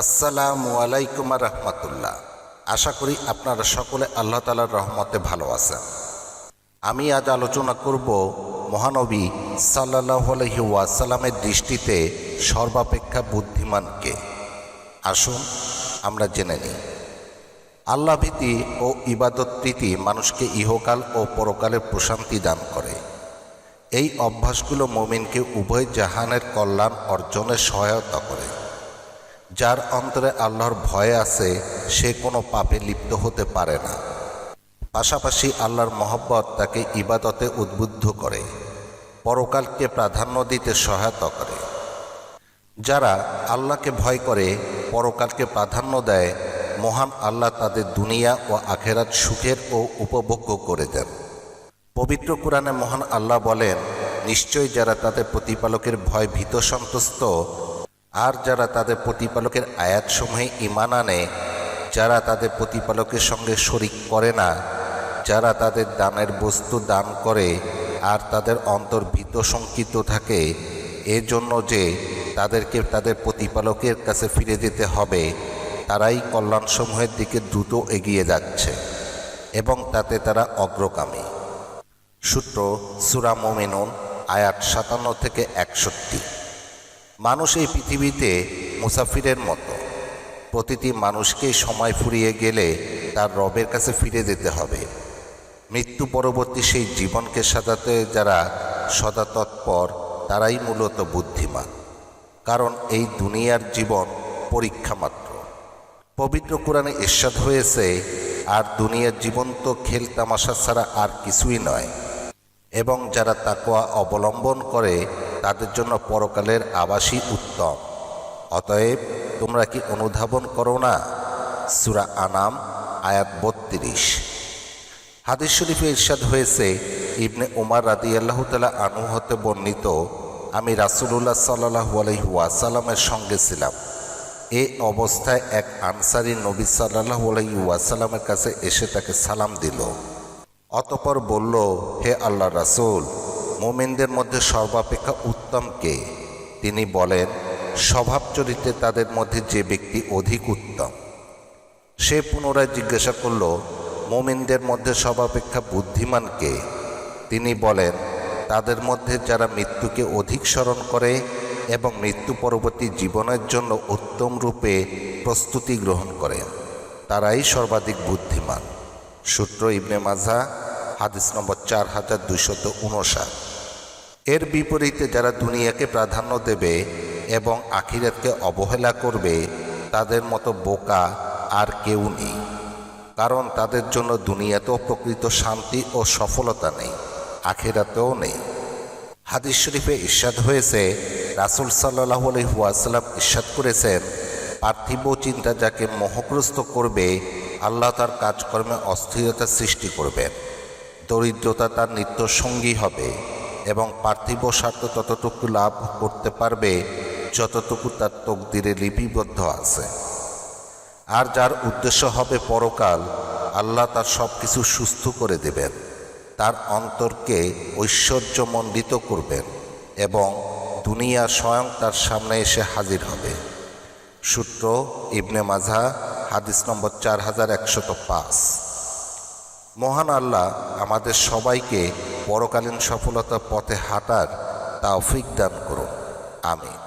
আসসালামু আলাইকুম রহমতুল্লাহ। আশা করি আপনারা সকলে আল্লাহ তাআলার রহমতে ভালো আছেন। আমি আজ আলোচনা করব মহানবী সাল্লাল্লাহু আলাইহি ওয়াসাল্লামের দৃষ্টিতে সর্বাপেক্ষা বুদ্ধিমানকে। আসুন আমরা জেনে নিই। আল্লাহ ভীতি ও ইবাদত প্রীতি মানুষকে ইহকাল ও পরকালের প্রশান্তি দান করে। এই অভ্যাসগুলো মুমিনকে উভয় জাহানের কল্যাণ অর্জনে সহায়তা করে। যার অন্তরে আল্লাহর ভয় আছে সে কোনো পাপে লিপ্ত হতে পারে না। পাশাপাশি আল্লাহর মহব্বত তাকে ইবাদতে উদ্বুদ্ধ করে, পরকালকে প্রাধান্য দিতে সহায়তা করে। যারা আল্লাহকে ভয় করে, পরকালকে প্রাধান্য দেয়, মহান আল্লাহ তাদের দুনিয়া ও আখেরাত সুখের ও উপভোগ্য করে দেন। পবিত্র কোরআনে মহান আল্লাহ বলেন, নিশ্চয়ই যারা তাদের প্রতিপালকের ভয় ভীত সন্তুষ্ট আর যারা তাদের প্রতিপালকের আয়াতসমূহে ঈমান আনে, যারা তাদের প্রতিপালকের সঙ্গে শরিক করে না, যারা তাদের দানের বস্তু দান করে আর তাদের অন্তর ভীত শঙ্কিত থাকে এজন্য যে তাদেরকে তাদের প্রতিপালকের কাছে ফিরে যেতে হবে, তারাই কল্যাণসমূহের দিকে দ্রুত এগিয়ে যাচ্ছে এবং তাতে তারা অগ্রগামী। সূত্র সূরা মুমিনুন আয়াত 57 থেকে 61। মানুষ এই পৃথিবীতে মুসাফিরের মতো। প্রতিটি মানুষকেই সময় ফুরিয়ে গেলে তার রবের কাছে ফিরে যেতে হবে। মৃত্যু পরবর্তী সেই জীবনকে সাজাতে যারা সদা তৎপর তারাই মূলত বুদ্ধিমান, কারণ এই দুনিয়ার জীবন পরীক্ষা মাত্র। পবিত্র কোরআনে ইরশাদ হয়েছে, আর দুনিয়ার জীবন তো খেল তামাশা ছাড়া আর কিছুই নয়, এবং যারা তাকওয়া অবলম্বন করে তাদের জন্য পরকালের আবাসই উত্তম। অতএব তোমরা কি অনুধাবন করো না? সূরা আনাম আয়াত 32। হাদিস শরীফে ইরশাদ হয়েছে, ইবনে উমর রাদিয়াল্লাহু তাআলা আনহু হতে বর্ণিত, আমি রাসূলুল্লাহ সাল্লাল্লাহু আলাইহি ওয়াসাল্লামের সঙ্গে ছিলাম। এ অবস্থায় এক আনসারী নবী সাল্লাল্লাহু আলাইহি ওয়াসাল্লামের কাছে এসে তাকে সালাম দিল। অতঃপর বলল, হে আল্লাহর রাসূল, মুমিনদের মধ্যে সর্বাপেক্ষা উত্তম কে? তিনি বলেন, স্বভাব চরিত্রে তাদের মধ্যে যে ব্যক্তি অধিক উত্তম। সে পুনরায় জিজ্ঞাসা করল, মুমিনদের মধ্যে সর্বাপেক্ষা বুদ্ধিমান কে? তিনি বলেন, তাদের মধ্যে যারা মৃত্যুকে অধিক স্মরণ করে এবং মৃত্যু পরবর্তী জীবনের জন্য উত্তম রূপে প্রস্তুতি গ্রহণ করে, তারাই সর্বাধিক বুদ্ধিমান। সূত্র ইবনে মাজাহ হাদিস নম্বর 4259। এর বিপরীতে যারা দুনিয়াকে প্রাধান্য দেবে এবং আখিরাতকে অবহেলা করবে, তাদের মতো বোকা আর কেউ নেই, কারণ তাদের জন্য দুনিয়াতেও প্রকৃত শান্তি ও সফলতা নেই, আখিরাতেও নেই। হাদিস শরীফে ইরশাদ হয়েছে, রাসূল সাল্লাল্লাহু আলাইহি ওয়াসাল্লাম ইরশাদ করেছেন, পার্থিব চিন্তা যাকে মোহগ্রস্ত করবে, আল্লাহ তার কাজকর্মে অস্থিরতা সৃষ্টি করবেন। দরিদ্রতা তার নিত্য সঙ্গী হবে এবং পার্থিব স্বার্থ ততটুকু লাভ করতে পারবে যতটুকু তার তকদিরে লিপিবদ্ধ আছে। আর যার উদ্দেশ্য হবে পরকাল, আল্লাহ তার সব কিছু সুস্থ করে দেবেন, তার অন্তরকে ঐশ্বর্যমণ্ডিত করবেন এবং দুনিয়া স্বয়ং তার সামনে এসে হাজির হবে। সূত্র ইবনে মাজাহ হাদিস নম্বর 4105। মহান আল্লাহ আমাদের সবাইকে পরকালীন সফলতার পথে হাঁটার তৌফিক দান করুন। আমিন।